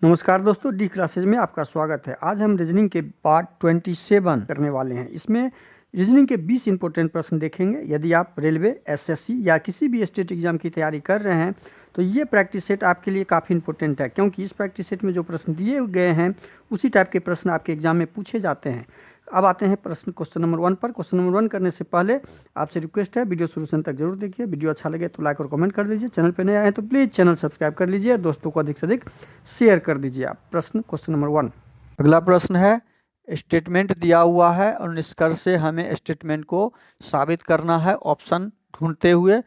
नमस्कार दोस्तों, D classes में आपका स्वागत है। आज हम रीजनिंग के पार्ट 27 करने वाले हैं। इसमें रीजनिंग के 20 इंपॉर्टेंट प्रश्न देखेंगे। यदि आप रेलवे, एसएससी या किसी भी स्टेट एग्जाम की तैयारी कर रहे हैं तो ये प्रैक्टिस सेट आपके लिए काफ़ी इंपॉर्टेंट है, क्योंकि इस प्रैक्टिस सेट में जो प्रश्न दिए गए हैं उसी टाइप के प्रश्न आपके एग्जाम में पूछे जाते हैं। अब आते हैं क्वेश्चन नंबर 1 पर। क्वेश्चन नंबर 1 करने से पहले आपसे रिक्वेस्ट है, वीडियो शुरू से तक जरूर देखिए। वीडियो अच्छा लगे तो लाइक और कमेंट कर दीजिए। चैनल पर नए आए हैं तो प्लीज़ चैनल सब्सक्राइब कर लीजिए। दोस्तों को अधिक से अधिक शेयर कर दीजिए। आप क्वेश्चन नंबर 1। अगला प्रश्न है, स्टेटमेंट दिया हुआ है और निष्कर्ष से हमें स्टेटमेंट को साबित करना है। ऑप्शन ढूंढते हुए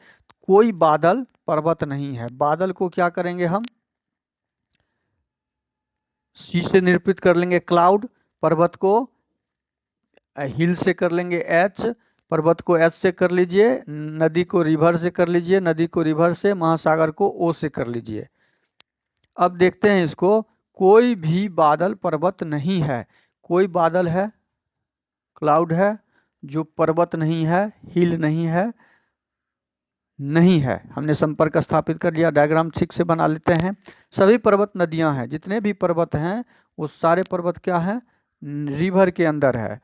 कोई बादल पर्वत नहीं है। बादल को क्या करेंगे हम? सी से निरूपित कर लेंगे क्लाउड। पर्वत को हिल से कर लेंगे एच। पर्वत को एच से कर लीजिए। नदी को रिवर से कर लीजिए। नदी को रिवर से। महासागर को ओ से कर लीजिए। अब देखते हैं इसको। कोई भी बादल पर्वत नहीं है। कोई बादल है, क्लाउड है, जो पर्वत नहीं है, हिल नहीं है, नहीं है। हमने संपर्क स्थापित कर लिया। डायग्राम ठीक से बना लेते हैं। सभी पर्वत नदियां हैं। जितने भी पर्वत हैं वो सारे पर्वत क्या है? रिवर के अंदर है।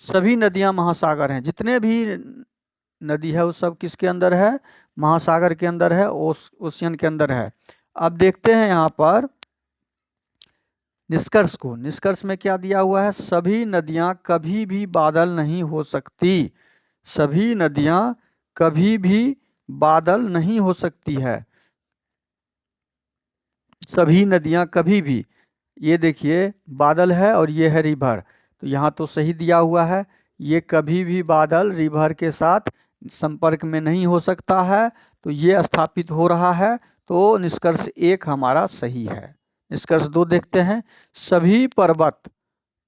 सभी नदियां महासागर हैं। जितने भी नदी है वो सब किसके अंदर है? महासागर के अंदर है, ओशियन के अंदर है। अब देखते हैं यहाँ पर निष्कर्ष को। निष्कर्ष में क्या दिया हुआ है? सभी नदियां कभी भी बादल नहीं हो सकती। सभी नदियां कभी भी बादल नहीं हो सकती है। सभी नदियां कभी भी, ये देखिए बादल है और ये है रिवर, तो यहाँ तो सही दिया हुआ है। ये कभी भी बादल रिवर के साथ संपर्क में नहीं हो सकता है, तो ये स्थापित हो रहा है। तो निष्कर्ष 1 हमारा सही है। निष्कर्ष 2 देखते हैं। सभी पर्वत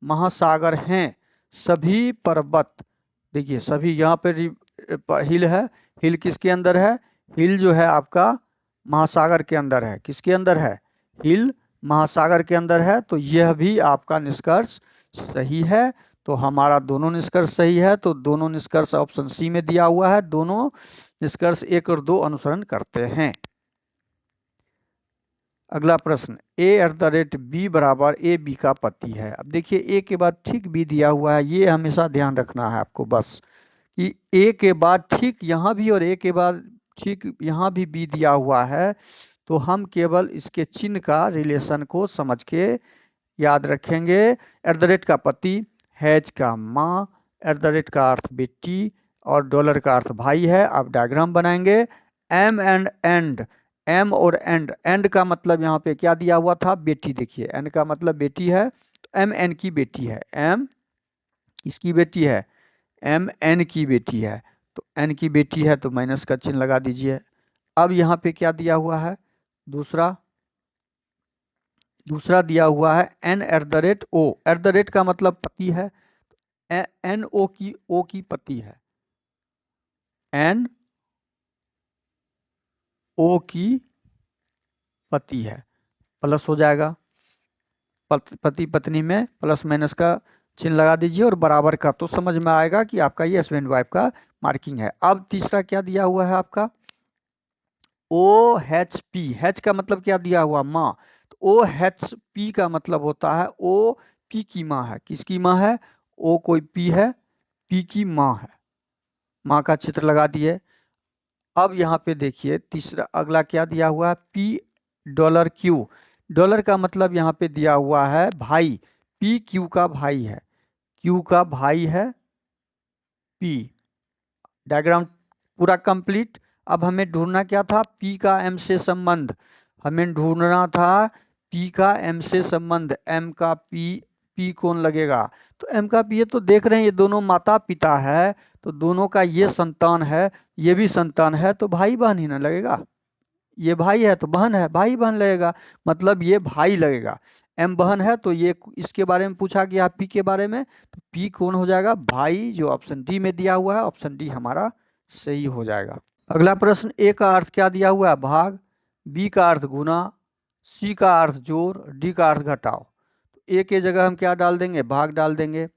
महासागर हैं। सभी पर्वत, देखिए सभी, यहाँ पे हिल है। हिल किसके अंदर है? हिल जो है आपका महासागर के अंदर है। किसके अंदर है? हिल महासागर के अंदर है। तो यह भी आपका निष्कर्ष सही है। तो हमारा दोनों निष्कर्ष सही है। तो दोनों निष्कर्ष ऑप्शन सी में दिया हुआ है। दोनों निष्कर्ष 1 और 2 अनुसरण करते हैं। अगला प्रश्न, a@b बराबर ए बी का पति है। अब देखिए ए के बाद ठीक बी दिया हुआ है। ये हमेशा ध्यान रखना है आपको बस, कि ए के बाद ठीक यहाँ भी और ए के बाद ठीक यहाँ भी बी दिया हुआ है। तो हम केवल इसके चिन्ह का रिलेशन को समझ के याद रखेंगे। @ का पति, हैज का माँ, @ का अर्थ बेटी और डॉलर का अर्थ भाई है। अब डायग्राम बनाएंगे। एम एंड एंड, एम और एंड का मतलब यहाँ पे क्या दिया हुआ था? बेटी। देखिए एन का मतलब बेटी है, एम एन की बेटी है। एम इसकी बेटी है, एम एन की बेटी है। तो एन की बेटी है तो माइनस का चिन्ह लगा दीजिए। अब यहाँ पे क्या दिया हुआ है? दूसरा दिया हुआ है एन @ ओ। @ का मतलब पति है। एन ओ की पति है। एन ओ की पति है। प्लस हो जाएगा, पति पत्नी में प्लस माइनस का चिन्ह लगा दीजिए और बराबर का, तो समझ में आएगा कि आपका ये हस्बैंड वाइफ का मार्किंग है। अब तीसरा क्या दिया हुआ है आपका? O H P. हैच का मतलब क्या दिया हुआ? माँ। तो ओ एच पी का मतलब होता है ओ पी की माँ है। किसकी माँ है? ओ कोई पी है, पी की माँ है। माँ का चित्र लगा दिए। अब यहाँ पे देखिए तीसरा अगला क्या दिया हुआ है? $Q। डॉलर का मतलब यहाँ पे दिया हुआ है भाई। पी क्यू का भाई है। क्यू का भाई है पी। डायग्राम पूरा कंप्लीट। अब हमें ढूंढना क्या था? पी का एम से संबंध। हमें ढूंढना था पी का एम से संबंध। एम का पी कौन लगेगा? तो एम का पी, ये तो देख रहे हैं ये दोनों माता पिता है, तो दोनों का ये संतान है, ये भी संतान है, तो भाई बहन ही ना लगेगा। ये भाई है तो बहन है, भाई बहन लगेगा, मतलब ये भाई लगेगा। एम बहन है तो ये इसके बारे में पूछा गया पी के बारे में, तो पी कौन हो जाएगा? भाई, जो ऑप्शन डी में दिया हुआ है। ऑप्शन डी हमारा सही हो जाएगा। अगला प्रश्न, ए का अर्थ क्या दिया हुआ है? भाग, बी का अर्थ गुना, सी का अर्थ जोड़, डी का अर्थ घटाओ। तो ए के जगह हम क्या डाल देंगे? भाग डाल देंगे।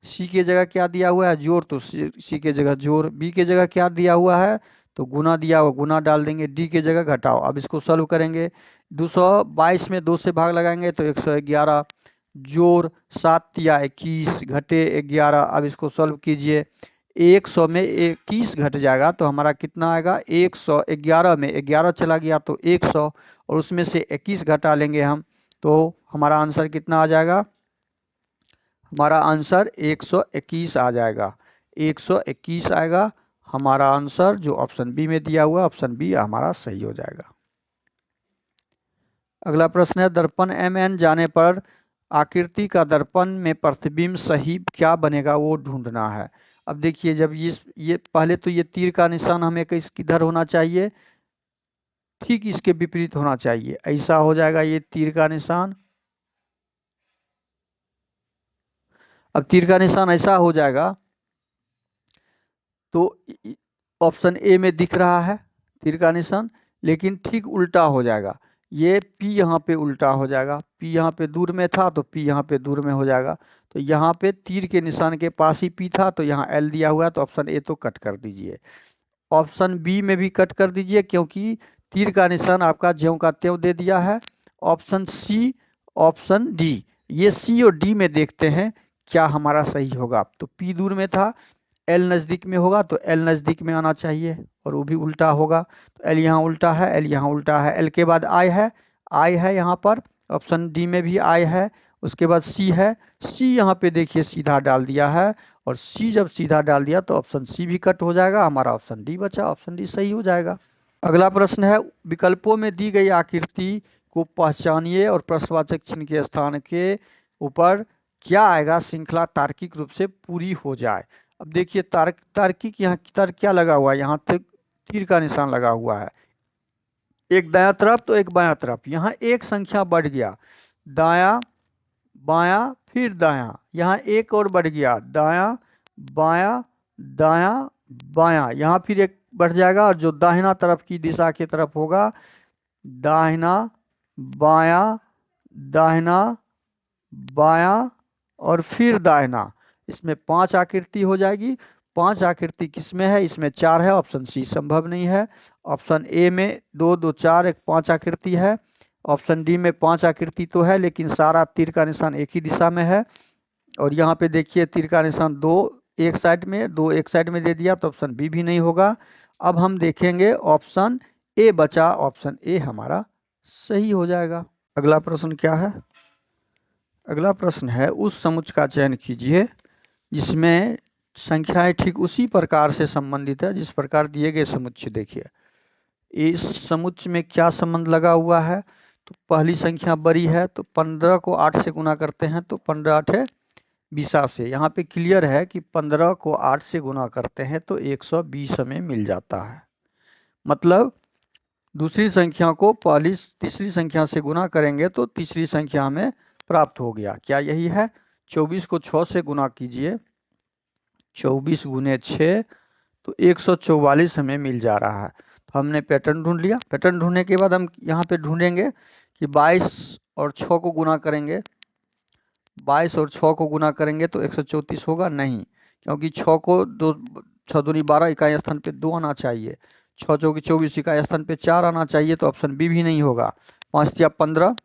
सी के जगह क्या दिया हुआ है? जोड़, तो सी के जगह जोड़। बी के जगह क्या दिया हुआ है? तो गुना दिया हुआ गुना डाल देंगे, डी की जगह घटाओ। अब इसको सॉल्व करेंगे, 222 में 2 से भाग लगाएंगे तो 111, जोड़ 7 या 21 घटे 11। अब इसको सॉल्व कीजिए, 100 में 21 घट जाएगा तो हमारा कितना आएगा, 111 में 11 चला गया तो 100, और उसमें से 21 घटा लेंगे हम, तो हमारा आंसर कितना आ जाएगा, हमारा आंसर 121 आ जाएगा, 121 आएगा हमारा आंसर, जो ऑप्शन बी में दिया हुआ, ऑप्शन बी हमारा सही हो जाएगा। अगला प्रश्न है, दर्पण mn जाने पर आकृति का दर्पण में प्रतिबिंब सही क्या बनेगा वो ढूंढना है। अब देखिए, जब ये पहले तो ये तीर का निशान हमें किधर होना चाहिए, ठीक इसके विपरीत होना चाहिए, ऐसा हो जाएगा ये तीर का निशान। अब तीर का निशान ऐसा हो जाएगा तो ऑप्शन ए में दिख रहा है तीर का निशान, लेकिन ठीक उल्टा हो जाएगा, ये P यहाँ पे उल्टा हो जाएगा, P यहाँ पे दूर में था तो P यहाँ पे दूर में हो जाएगा। तो यहाँ पे तीर के निशान के पास ही P था तो यहाँ L दिया हुआ है, तो ऑप्शन ए तो कट कर दीजिए। ऑप्शन बी में भी कट कर दीजिए क्योंकि तीर का निशान आपका ज्यों का त्यों दे दिया है। ऑप्शन सी, ऑप्शन डी, ये सी और डी में देखते हैं क्या हमारा सही होगा। तो P दूर में था, L नज़दीक में होगा तो L नज़दीक में आना चाहिए, और वो भी उल्टा होगा तो L यहाँ उल्टा है, L यहाँ उल्टा है, L के बाद I है, I है यहाँ पर, ऑप्शन डी में भी I है। उसके बाद C है, C यहाँ पे देखिए सीधा डाल दिया है, और C जब सीधा डाल दिया तो ऑप्शन C भी कट हो जाएगा, हमारा ऑप्शन डी बचा, ऑप्शन डी सही हो जाएगा। अगला प्रश्न है, विकल्पों में दी गई आकृति को पहचानिए और प्रश्नवाचक चिन्ह के स्थान के ऊपर क्या आएगा श्रृंखला तार्किक रूप से पूरी हो जाए। अब देखिए तार्किक, यहाँ तर्क क्या लगा हुआ है, यहाँ तक तीर का निशान लगा हुआ है, एक दायां तरफ तो एक बायां तरफ, यहाँ एक संख्या बढ़ गया, दायां बायां फिर दायां, यहाँ एक और बढ़ गया, दायां बायां दायां बायां, यहाँ फिर एक बढ़ जाएगा, और जो दाहिना तरफ की दिशा की तरफ होगा, दाहिना बायां दाहिना बायां और फिर दाहिना, इसमें 5 आकृति हो जाएगी। 5 आकृति किस में है, इसमें 4 है, ऑप्शन सी संभव नहीं है। ऑप्शन ए में 2 2 4 एक 5 आकृति है, ऑप्शन डी में 5 आकृति तो है लेकिन सारा तीर का निशान एक ही दिशा में है, और यहाँ पे देखिए तीर का निशान 2 एक साइड में 2 एक साइड में दे दिया, तो ऑप्शन बी भी नहीं होगा। अब हम देखेंगे ऑप्शन ए बचा, ऑप्शन ए हमारा सही हो जाएगा। अगला प्रश्न क्या है, अगला प्रश्न है, उस समुच्चय का चयन कीजिए जिसमें संख्याएं ठीक उसी प्रकार से संबंधित है जिस प्रकार दिए गए समुच्चय। देखिए इस समुच्चय में क्या संबंध लगा हुआ है, तो पहली संख्या बड़ी है तो 15 को 8 से गुना करते हैं तो 15 8 20 से, यहाँ पे क्लियर है कि 15 को 8 से गुना करते हैं तो 120 हमें मिल जाता है। मतलब दूसरी संख्या को तीसरी संख्या से गुना करेंगे तो तीसरी संख्या हमें प्राप्त हो गया। क्या यही है? 24 को 6 से गुना कीजिए, 24 गुने 6 तो 144 हमें मिल जा रहा है। तो हमने पैटर्न ढूंढ लिया। पैटर्न ढूंढने के बाद हम यहाँ पे ढूंढेंगे कि 22 और 6 को गुना करेंगे, 22 और 6 को गुना करेंगे तो 134 होगा नहीं, क्योंकि 6 को 6 दूनी 12 इकाई स्थान पे 2 आना चाहिए, 6 चौकी 24 इकाई स्थान पे 4 आना चाहिए, तो ऑप्शन बी भी नहीं होगा। 5 तिया 15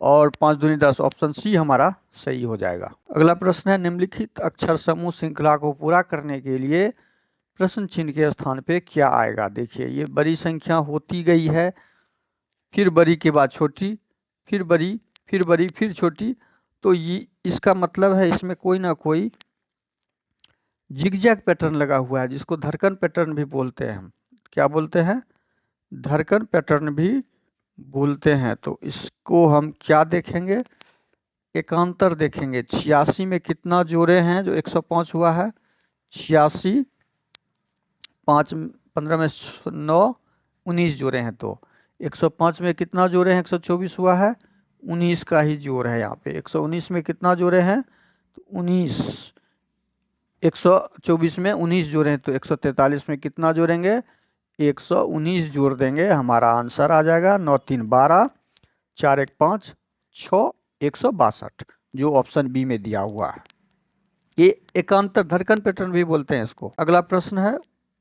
और 5 दूनी 10, ऑप्शन सी हमारा सही हो जाएगा। अगला प्रश्न है, निम्नलिखित अक्षर समूह श्रृंखला को पूरा करने के लिए प्रश्न चिन्ह के स्थान पे क्या आएगा। देखिए ये बड़ी संख्या होती गई है, फिर बड़ी के बाद छोटी, फिर बड़ी, फिर बड़ी, फिर छोटी, तो ये इसका मतलब है इसमें कोई ना कोई जिगजैग पैटर्न लगा हुआ है, जिसको धड़कन पैटर्न भी बोलते हैं। हम क्या बोलते हैं? धड़कन पैटर्न भी बोलते हैं। तो इसको हम क्या देखेंगे? एकांतर देखेंगे। 86 में कितना जोड़े हैं जो 105 हुआ है? 86 5 15 में 9 19 जोड़े हैं, तो 105 में कितना जोड़े हैं? 124 हुआ है, 19 का ही जोड़ है यहाँ पे। 119 में कितना जोड़े हैं? तो 19, 124 में 19 जोड़े हैं तो 143 में कितना जोड़ेंगे? 119 जोड़ देंगे, हमारा आंसर आ जाएगा 9 3 12 4 1 5 6 162, जो ऑप्शन बी में दिया हुआ है। ये एकांतर धड़कन पैटर्न भी बोलते हैं इसको। अगला प्रश्न है,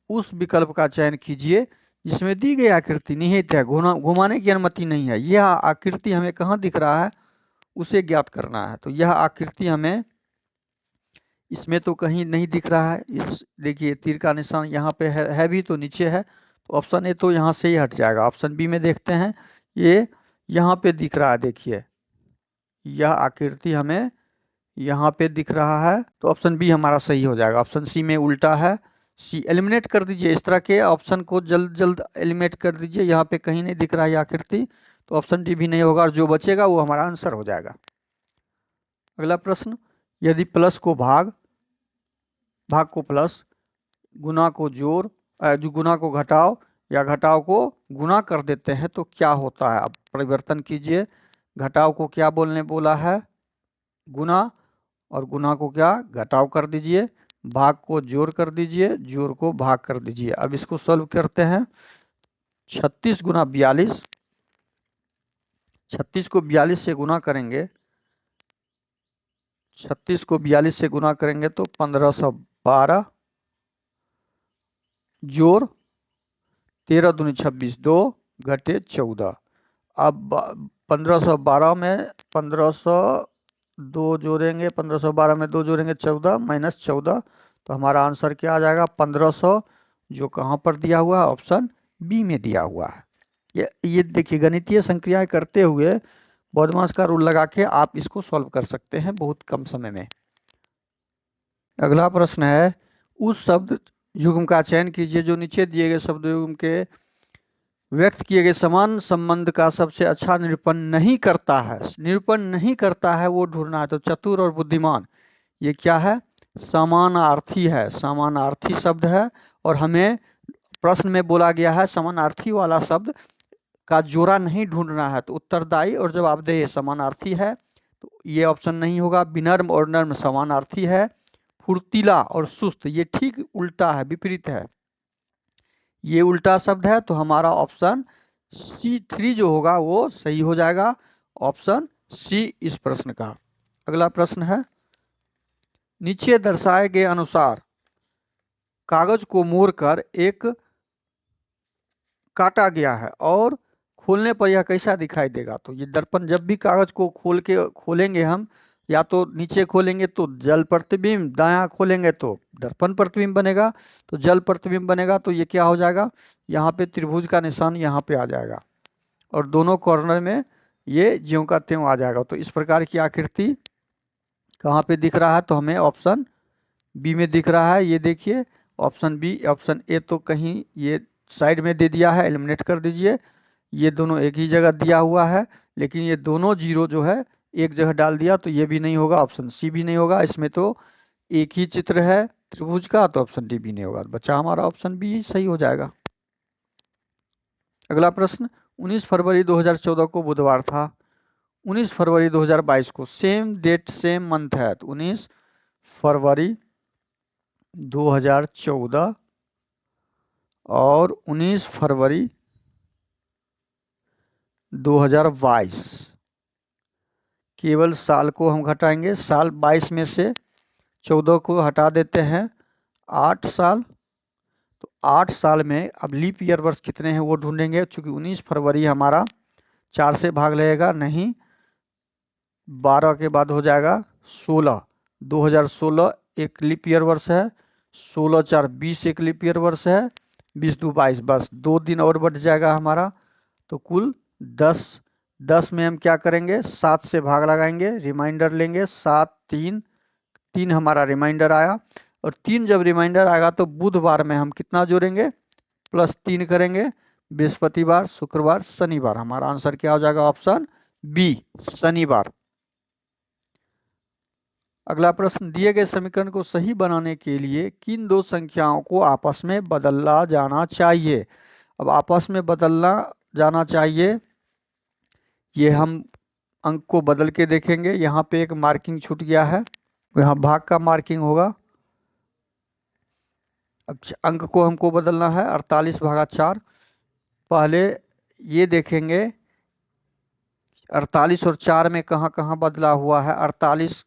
उस विकल्प का चयन कीजिए जिसमें दी गई आकृति निहित है, घुमाने की अनुमति नहीं है। यह आकृति हमें कहाँ दिख रहा है उसे ज्ञात करना है। तो यह आकृति हमें इसमें तो कहीं नहीं दिख रहा है। इस देखिए तीर का निशान यहाँ पे है भी तो नीचे है, तो ऑप्शन ए तो यहाँ से ही हट जाएगा। ऑप्शन बी में देखते हैं, ये यहाँ पे दिख रहा है। देखिए यह आकृति हमें यहाँ पे दिख रहा है, तो ऑप्शन बी हमारा सही हो जाएगा। ऑप्शन सी में उल्टा है, सी एलिमिनेट कर दीजिए। इस तरह के ऑप्शन को जल्द जल्द एलिमिनेट कर दीजिए। यहाँ पे कहीं नहीं दिख रहा है ये आकृति, तो ऑप्शन डी भी नहीं होगा और जो बचेगा वो हमारा आंसर हो जाएगा। अगला प्रश्न, यदि प्लस को भाग को प्लस, गुना को जोड़, जो गुना को घटाओ या घटाव को गुना कर देते हैं तो क्या होता है। अब परिवर्तन कीजिए, घटाव को क्या बोला है गुना, और गुना को क्या घटाव कर दीजिए, भाग को जोड़ कर दीजिए, जोड़ को भाग कर दीजिए। अब इसको सॉल्व करते हैं। 36 गुना 42, 36 को 42 से गुना करेंगे, 36 को 42 से गुना करेंगे तो 1512, जोड़ 13 दूनी 26, 2 घटे 14। अब 1512 में 1502 जोड़ेंगे, 1512 में 2 जोड़ेंगे 14 माइनस 14, तो हमारा आंसर क्या आ जाएगा 1500, जो कहाँ पर दिया हुआ है ऑप्शन बी में दिया हुआ है। ये देखिए गणितीय संक्रियाएं करते हुए बॉडमास का रूल लगा के आप इसको सॉल्व कर सकते हैं बहुत कम समय में। अगला प्रश्न है, उस शब्द युग्म का चयन कीजिए जो नीचे दिए गए शब्द युग्म के व्यक्त किए गए समान संबंध का सबसे अच्छा निरूपण नहीं करता है। निरूपण नहीं करता है वो ढूंढना है। तो चतुर और बुद्धिमान, ये क्या है, समानार्थी है, समानार्थी शब्द है। और हमें प्रश्न में बोला गया है समानार्थी वाला शब्द का जोड़ा नहीं ढूंढना है। तो उत्तरदायी और जवाबदेह समानार्थी है, तो ये ऑप्शन नहीं होगा। विनम्र और नर्म समानार्थी है। फुर्तीला और सुस्त ये ठीक उल्टा है, विपरीत है, ये उल्टा शब्द है। तो हमारा ऑप्शन C3 जो होगा वो सही हो जाएगा, ऑप्शन सी इस प्रश्न का। अगला प्रश्न है, नीचे दर्शाए गए अनुसार कागज को मोड़कर एक काटा गया है और खोलने पर यह कैसा दिखाई देगा। तो ये दर्पण, जब भी कागज को खोलेंगे हम, या तो नीचे खोलेंगे तो जल प्रतिबिंब, दायां खोलेंगे तो दर्पण प्रतिबिंब बनेगा। तो जल प्रतिबिंब बनेगा तो ये क्या हो जाएगा, यहाँ पे त्रिभुज का निशान यहाँ पे आ जाएगा और दोनों कॉर्नर में ये ज्यों का त्यों आ जाएगा। तो इस प्रकार की आकृति कहाँ पे दिख रहा है, तो हमें ऑप्शन बी में दिख रहा है। ये देखिए ऑप्शन बी। ऑप्शन ए तो कहीं ये साइड में दे दिया है, एलिमिनेट कर दीजिए। ये दोनों एक ही जगह दिया हुआ है, लेकिन ये दोनों जीरो जो है एक जगह डाल दिया, तो ये भी नहीं होगा, ऑप्शन सी भी नहीं होगा। इसमें तो एक ही चित्र है त्रिभुज का, तो ऑप्शन डी भी नहीं होगा। बच्चा हमारा ऑप्शन बी सही हो जाएगा। अगला प्रश्न, 19 फरवरी 2014 को बुधवार था, 19 फरवरी 2022 को सेम डेट सेम मंथ है, तो 19 फरवरी 2014 और 19 फरवरी 2022, केवल साल को हम घटाएंगे। साल 22 में से 14 को हटा देते हैं, 8 साल। तो 8 साल में अब लीप ईयर वर्ष कितने हैं वो ढूंढेंगे। चूंकि 19 फरवरी हमारा 4 से भाग लगेगा नहीं, 12 के बाद हो जाएगा 16। 2016 एक लीप ईयर वर्ष है, 16 4 20 एक लीप ईयर वर्ष है, 20 2 22, बस 2 दिन और बढ़ जाएगा हमारा। तो कुल 10 में हम क्या करेंगे, 7 से भाग लगाएंगे, रिमाइंडर लेंगे 7 3 हमारा रिमाइंडर आया। और 3 जब रिमाइंडर आएगा तो बुधवार में हम कितना जोड़ेंगे, +3 करेंगे। बृहस्पतिवार, शुक्रवार, शनिवार, हमारा आंसर क्या हो जाएगा, ऑप्शन बी शनिवार। अगला प्रश्न, दिए गए समीकरण को सही बनाने के लिए किन दो संख्याओं को आपस में बदला जाना चाहिए। अब आपस में बदलना जाना चाहिए, ये हम अंक को बदल के देखेंगे। यहाँ पे एक मार्किंग छूट गया है, यहाँ भाग का मार्किंग होगा। अब अंक को हमको बदलना है, 48/4। पहले ये देखेंगे 48 और 4 में कहाँ कहाँ बदला हुआ है। 48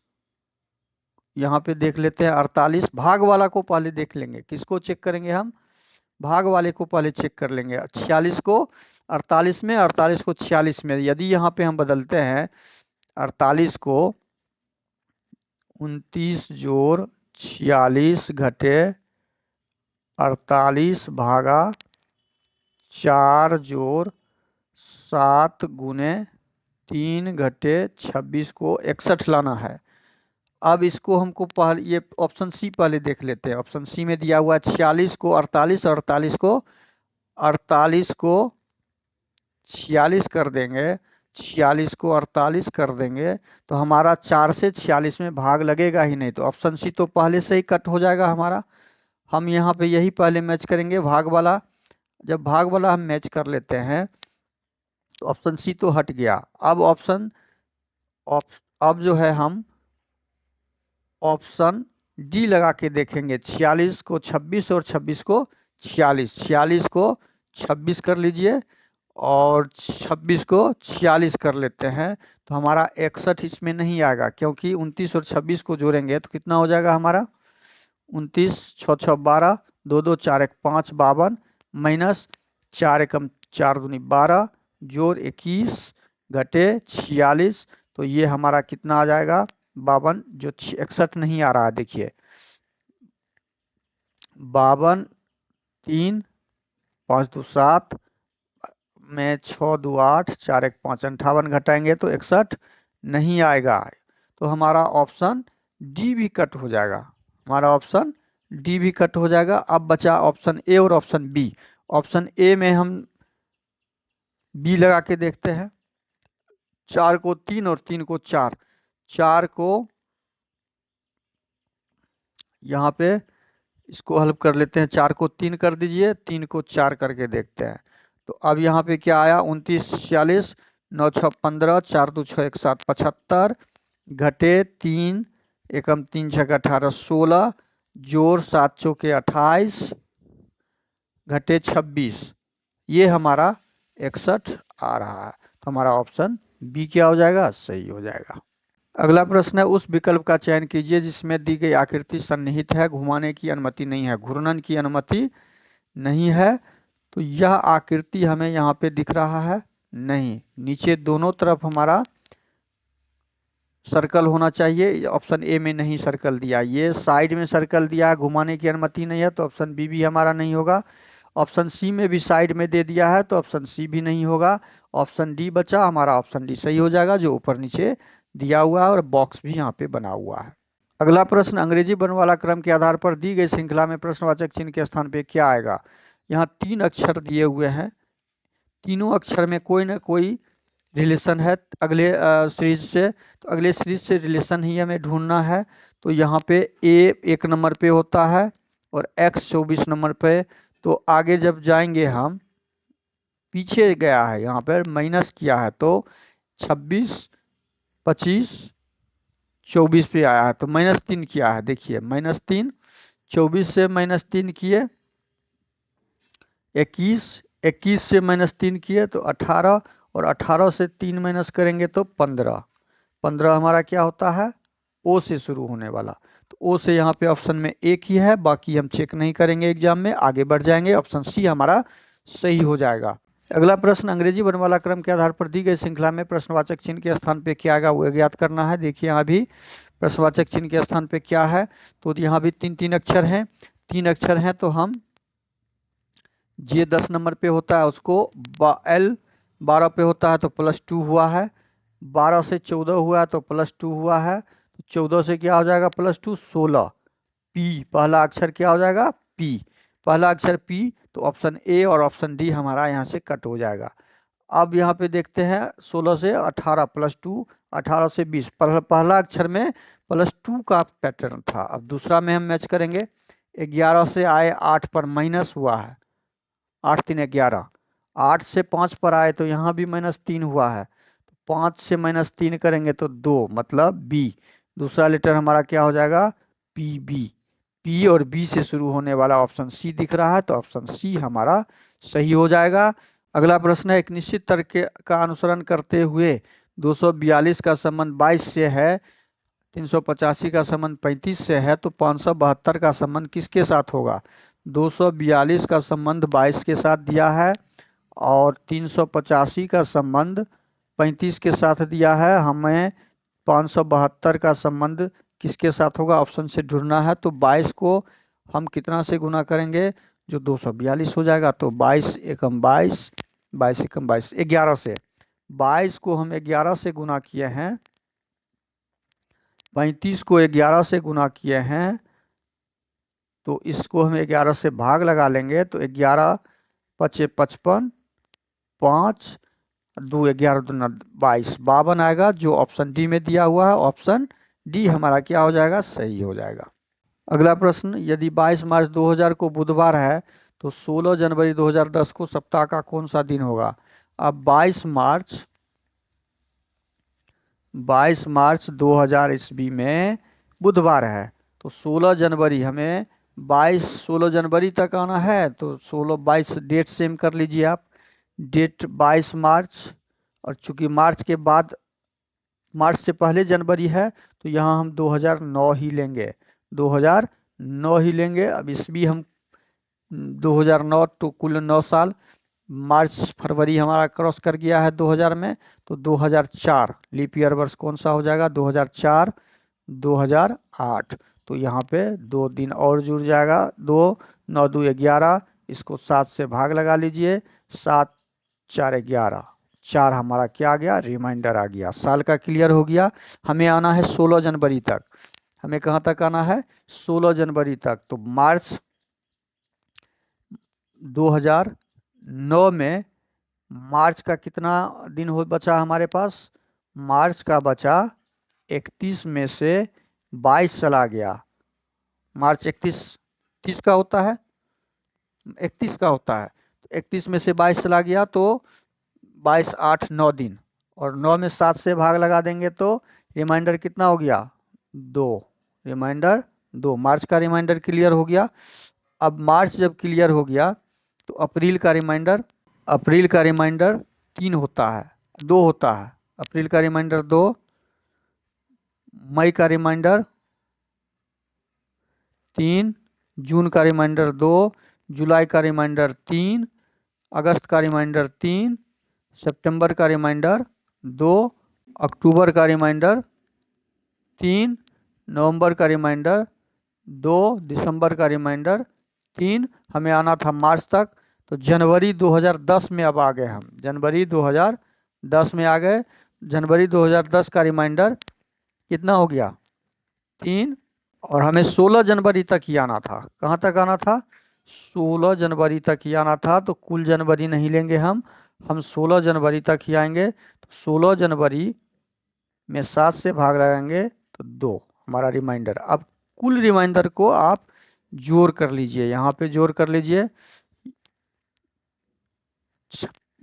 यहाँ पे देख लेते हैं, 48 भाग वाला को पहले देख लेंगे। किसको चेक करेंगे हम, भाग वाले को पहले चेक कर लेंगे। 46 को 48 में, 48 को 46 में। यदि यहाँ पे हम बदलते हैं 48 को 29 जोड़ 46 घटे 48 भागा 4 जोड़ 7 गुने 3 घटे 26 को 61 लाना है। अब इसको हमको पहले ये ऑप्शन सी पहले देख लेते हैं। ऑप्शन सी में दिया हुआ है 46 को 48 और 48 को 46 कर देंगे, 46 को 48 कर देंगे तो हमारा 4 से 46 में भाग लगेगा ही नहीं, तो ऑप्शन सी तो पहले से ही कट हो जाएगा हमारा। हम यहाँ पे यही पहले मैच करेंगे भाग वाला। जब भाग वाला हम मैच कर लेते हैं तो ऑप्शन सी तो हट गया। अब जो है हम ऑप्शन डी लगा के देखेंगे। 46 को 26 और 26 को 46, 46 को 26 कर लीजिए और 26 को 46 कर लेते हैं तो हमारा 61 इसमें नहीं आएगा, क्योंकि 29 और 26 को जोड़ेंगे तो कितना हो जाएगा हमारा 29 6 6 12 2 2 4 1 5 52 माइनस 4 एकम 4 दूनी 12 जोड़ 21 घटे 46, तो ये हमारा कितना आ जाएगा 52, जो 61 नहीं आ रहा है। देखिए 52 3 5 2 7 में 6 2 8 4 1 5 58 घटाएंगे तो 61 नहीं आएगा, तो हमारा ऑप्शन डी भी कट हो जाएगा। हमारा ऑप्शन डी भी कट हो जाएगा। अब बचा ऑप्शन ए और ऑप्शन बी। ऑप्शन ए में हम बी लगा के देखते हैं। 4 को 3 और 3 को 4, 4 को यहाँ पे इसको हल कर लेते हैं। 4 को 3 कर दीजिए, 3 को 4 करके देखते हैं। तो अब यहाँ पे क्या आया 29 46 9 6 15 4 2 6 1 7 75 घटे 3 एकम 3 6 18 16 जोड़ 7 चौके 28 घटे 26, ये हमारा 61 आ रहा है। तो हमारा ऑप्शन बी क्या हो जाएगा, सही हो जाएगा। अगला प्रश्न है, उस विकल्प का चयन कीजिए जिसमें दी गई आकृति सन्निहित है, घुमाने की अनुमति नहीं है, घूर्णन की अनुमति नहीं है। तो यह आकृति हमें यहाँ पे दिख रहा है नहीं, नीचे दोनों तरफ हमारा सर्कल होना चाहिए। ऑप्शन ए में नहीं सर्कल दिया, ये साइड में सर्कल दिया है, घुमाने की अनुमति नहीं है, तो ऑप्शन बी भी हमारा नहीं होगा। ऑप्शन सी में भी साइड में दे दिया है तो ऑप्शन सी भी नहीं होगा। ऑप्शन डी बचा, हमारा ऑप्शन डी सही हो जाएगा, जो ऊपर नीचे दिया हुआ है और बॉक्स भी यहाँ पे बना हुआ है। अगला प्रश्न, अंग्रेजी वर्णमाला क्रम के आधार पर दी गई श्रृंखला में प्रश्नवाचक चिन्ह के स्थान पे क्या आएगा। यहाँ 3 अक्षर दिए हुए हैं, तीनों अक्षर में कोई ना कोई रिलेशन है अगले सीरीज से, तो अगले सीरीज से रिलेशन ही हमें ढूंढना है। तो यहाँ पे ए 1 नंबर पे होता है और एक्स 24 नंबर पे। तो आगे जब जाएंगे हम, पीछे गया है यहाँ पर माइनस किया है तो 26 25 24 पे आया है, तो -3 किया है। देखिए -3, 24 से -3 किए 21, 21 से -3 किए तो 18 और 18 से 3 माइनस करेंगे तो 15, 15 हमारा क्या होता है ओ से शुरू होने वाला। तो ओ से यहाँ पे ऑप्शन में एक ही है, बाकी हम चेक नहीं करेंगे एग्जाम में, आगे बढ़ जाएंगे। ऑप्शन सी हमारा सही हो जाएगा। अगला प्रश्न, अंग्रेजी वर्णमाला क्रम के आधार पर दी गई श्रृंखला में प्रश्नवाचक चिन्ह के स्थान पे क्या आएगा वो ज्ञात करना है। देखिए यहाँ भी प्रश्नवाचक चिन्ह के स्थान पे क्या है, तो यहाँ भी 3 अक्षर हैं, 3 अक्षर हैं तो हम जे 10 नंबर पे होता है उसको एल 12 पे होता है तो +2 हुआ है, 12 से 14 हुआ है तो +2 हुआ है, तो 14 से क्या हो जाएगा +2 16, पी पहला अक्षर क्या हो जाएगा पी, पहला अक्षर पी, तो ऑप्शन ए और ऑप्शन डी हमारा यहाँ से कट हो जाएगा। अब यहाँ पे देखते हैं 16 से 18 +2, 18 से 20, पहला अक्षर में +2 का पैटर्न था। अब दूसरा में हम मैच करेंगे, 11 से आए 8 पर माइनस हुआ है, 8 3 11, 8 से 5 पर आए तो यहाँ भी -3 हुआ है, तो 5 से -3 करेंगे तो 2 मतलब बी, दूसरा लेटर हमारा क्या हो जाएगा पी बी, पी और बी से शुरू होने वाला ऑप्शन सी दिख रहा है, तो ऑप्शन सी हमारा सही हो जाएगा। अगला प्रश्न है, एक निश्चित तर्क का अनुसरण करते हुए 242 का संबंध 22 से है, 385 का संबंध 35 से है, तो 572 का संबंध किसके साथ होगा। 242 का संबंध 22 के साथ दिया है और 385 का संबंध 35 के साथ दिया है। हमें 572 का संबंध किसके साथ होगा, ऑप्शन से ढूंढना है। तो 22 को हम कितना से गुना करेंगे, जो 242 हो जाएगा। तो 22 एकम 22, 22 एकम 22, 11 से। 22 को हम 11 से गुना किए हैं, 35 को 11 से गुना किए हैं, तो इसको हम 11 से भाग लगा लेंगे। तो 11 पचे 55, 5 2 11 दूना 22, 52 आएगा, जो ऑप्शन डी में दिया हुआ है। ऑप्शन डी हमारा क्या हो जाएगा, सही हो जाएगा। अगला प्रश्न, यदि 22 मार्च 2000 को बुधवार है तो 16 जनवरी 2010 को सप्ताह का कौन सा दिन होगा। अब 22 मार्च 2000 ईस्वी में बुधवार है, तो 16 जनवरी हमें 16 जनवरी तक आना है। तो 16 22 डेट सेम कर लीजिए आप, डेट 22 मार्च, और चूंकि मार्च के बाद, मार्च से पहले जनवरी है, तो यहाँ हम 2009 ही लेंगे, 2009 ही लेंगे। अब ईस्वी हम 2009 तो कुल 9 साल, मार्च फरवरी हमारा क्रॉस कर गया है 2000 में, तो 2004 लीप ईयर वर्ष कौन सा हो जाएगा, 2004 2008। तो यहाँ पे 2 दिन और जुड़ जाएगा, 2 9 2 11, इसको 7 से भाग लगा लीजिए, 7 4 11, 4 हमारा क्या आ गया, रिमाइंडर आ गया। साल का क्लियर हो गया। हमें आना है 16 जनवरी तक। हमें कहाँ तक आना है, 16 जनवरी तक। तो मार्च 2009 में मार्च का कितना दिन हो बचा हमारे पास, मार्च का बचा 31 में से 22 चला गया। मार्च 31 का होता है, 31 का होता है, 31 में से 22 चला गया, तो 22 8 9 दिन, और 9 में 7 से भाग लगा देंगे तो रिमाइंडर कितना हो गया, 2, रिमाइंडर 2। मार्च का रिमाइंडर क्लियर हो गया। अब मार्च जब क्लियर हो गया तो अप्रैल का रिमाइंडर 3 होता है, 2 होता है। अप्रैल का रिमाइंडर 2, मई का रिमाइंडर 3, जून का रिमाइंडर 2, जुलाई का रिमाइंडर 3, अगस्त का रिमाइंडर 3, सितंबर का रिमाइंडर 2, अक्टूबर का रिमाइंडर 3, नवंबर का रिमाइंडर 2, दिसंबर का रिमाइंडर 3। हमें आना था मार्च तक, तो जनवरी 2010 में अब आ गए हम, जनवरी 2010 में आ गए। जनवरी 2010 का रिमाइंडर कितना हो गया, 3, और हमें 16 जनवरी तक ही आना था। कहाँ तक आना था, 16 जनवरी तक ही आना था। तो कुल जनवरी नहीं लेंगे हम 16 जनवरी तक ही आएंगे। तो 16 जनवरी में 7 से भाग लगाएंगे तो 2 हमारा रिमाइंडर। अब कुल रिमाइंडर को आप जोड़ कर लीजिए, यहाँ पे जोड़ कर लीजिए,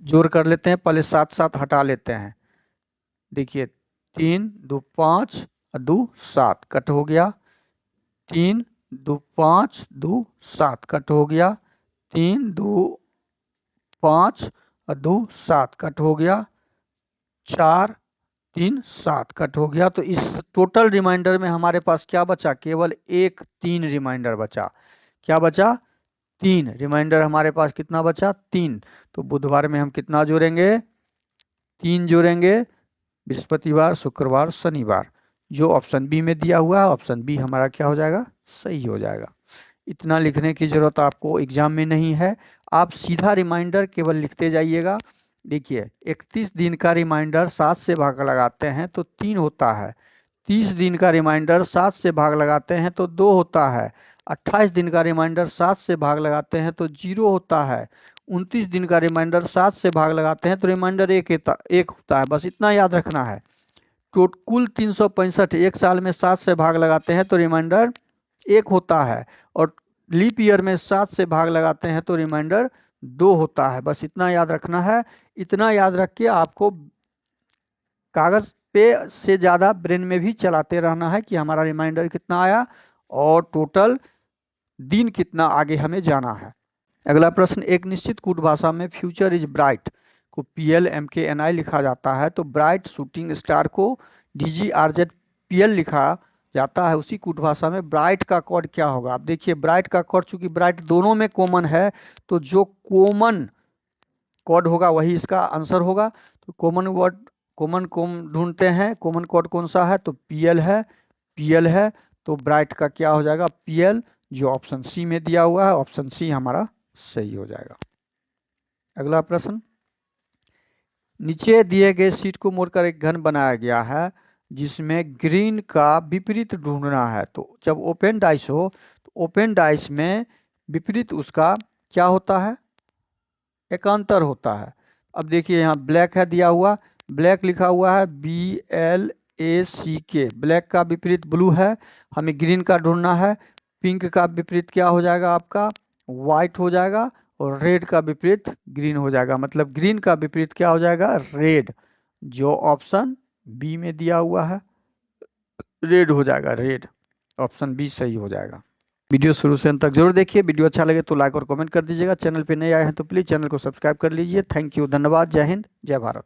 जोड़ कर लेते हैं। पहले 7 7 हटा लेते हैं, देखिए 3 2 5 2 7 कट हो गया, 3 2 5 2 7 कट हो गया, 3 2 5 2 7 कट हो गया, 4 3 7 कट हो गया। तो इस टोटल रिमाइंडर में हमारे पास क्या बचा, केवल 1 3 रिमाइंडर बचा। क्या बचा, 3 रिमाइंडर हमारे पास कितना बचा, 3। तो बुधवार में हम कितना जोड़ेंगे, 3 जोड़ेंगे, बृहस्पतिवार शुक्रवार शनिवार, जो ऑप्शन बी में दिया हुआ है। ऑप्शन बी हमारा क्या हो जाएगा, सही हो जाएगा। इतना लिखने की जरूरत आपको एग्जाम में नहीं है, आप सीधा रिमाइंडर केवल लिखते जाइएगा। देखिए 31 दिन का रिमाइंडर 7 से भाग लगाते हैं तो 3 होता है, 30 दिन का रिमाइंडर 7 से भाग लगाते हैं तो 2 होता है, 28 दिन का रिमाइंडर 7 से भाग लगाते हैं तो 0 होता है, 29 दिन का रिमाइंडर 7 से भाग लगाते हैं तो रिमाइंडर 1 होता है। बस इतना याद रखना है। तो कुल 365 एक साल में 7 से भाग लगाते हैं तो रिमाइंडर 1 होता है, और लीप ईयर में 7 से भाग लगाते हैं तो रिमाइंडर 2 होता है। बस इतना याद रखना है। इतना याद रख के आपको कागज पे से ज़्यादा ब्रेन में भी चलाते रहना है कि हमारा रिमाइंडर कितना आया और टोटल दिन कितना आगे हमें जाना है। अगला प्रश्न, एक निश्चित कूट भाषा में फ्यूचर इज ब्राइट को PLMKNI लिखा जाता है, तो ब्राइट शूटिंग स्टार को DGRZPL लिखा जाता है उसी कूट भाषा में ब्राइट का कोड क्या होगा। अब देखिए ब्राइट का कोड, चूंकि ब्राइट दोनों में कॉमन है तो जो कॉमन कोड होगा वही इसका आंसर होगा। तो कॉमन वर्ड कॉमन ढूंढते हैं, कॉमन कोड कौन सा है, तो पीएल है, पीएल है। तो ब्राइट का क्या हो जाएगा, पीएल, जो ऑप्शन सी में दिया हुआ है, ऑप्शन सी हमारा सही हो जाएगा। अगला प्रश्न, नीचे दिए गए शीट को मोड़कर एक घन बनाया गया है जिसमें ग्रीन का विपरीत ढूंढना है। तो जब ओपन डाइस हो तो ओपन डाइस में विपरीत उसका क्या होता है, एकांतर होता है। अब देखिए यहाँ ब्लैक है दिया हुआ, ब्लैक लिखा हुआ है BLACK, ब्लैक का विपरीत ब्लू है, हमें ग्रीन का ढूंढना है। पिंक का विपरीत क्या हो जाएगा आपका, वाइट हो जाएगा, और रेड का विपरीत ग्रीन हो जाएगा। मतलब ग्रीन का विपरीत क्या हो जाएगा, रेड, जो ऑप्शन बी में दिया हुआ है रेड हो जाएगा, रेड, ऑप्शन बी सही हो जाएगा। वीडियो शुरू से अंत तक जरूर देखिए, वीडियो अच्छा लगे तो लाइक और कमेंट कर दीजिएगा। चैनल पे नए आए हैं तो प्लीज़ चैनल को सब्सक्राइब कर लीजिए। थैंक यू, धन्यवाद, जय हिंद, जय भारत।